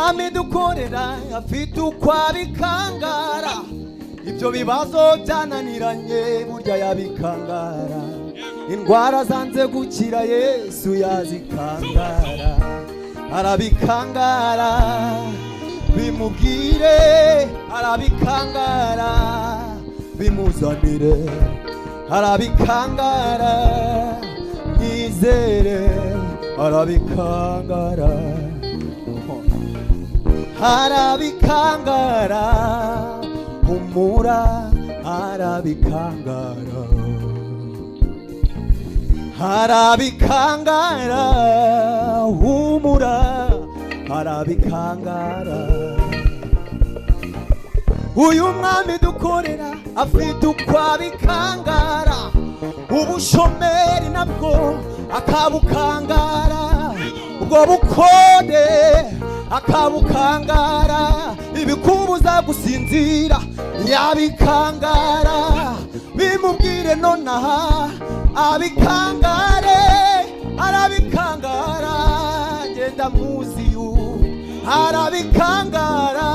amidukorera afite ukwabikangara ibyo bibazo byananiranye burya yabikangara indwara zanze gukira Yesu yazikangara arabikangara bimubwire, arabikangara bimuzanire, arabikangara yizere, arabikangara, arabikangara humura, arabikangara, arabikangara humura, arabikangara. Uyu mwami dukorera afite uko abikangara, ubushomeri nabwo akabukangara, ubwo bukode akabukangara, ibikubuza gusinzira yabikangara, bimubwire nonaha abikangare, arabikangara, ngenda muzi arabikangara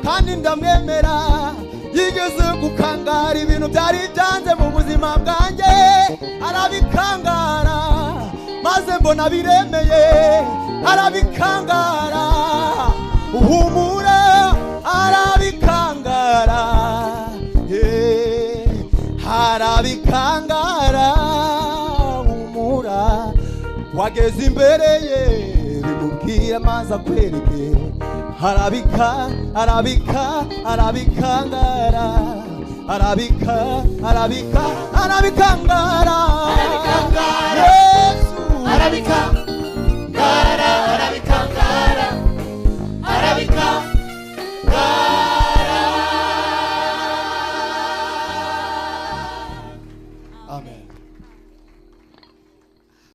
kandi ndamwemera, yigeze gukangara ibintu byari byanze mu buzima bwanjye, arabikangara maze mbona biremeye, arabikangara uhumura, arabikangara arabikangara humura, wageze imbere ye bimubwira maze akwereke, arabikangara, arabikangara, Yesu arabikangara.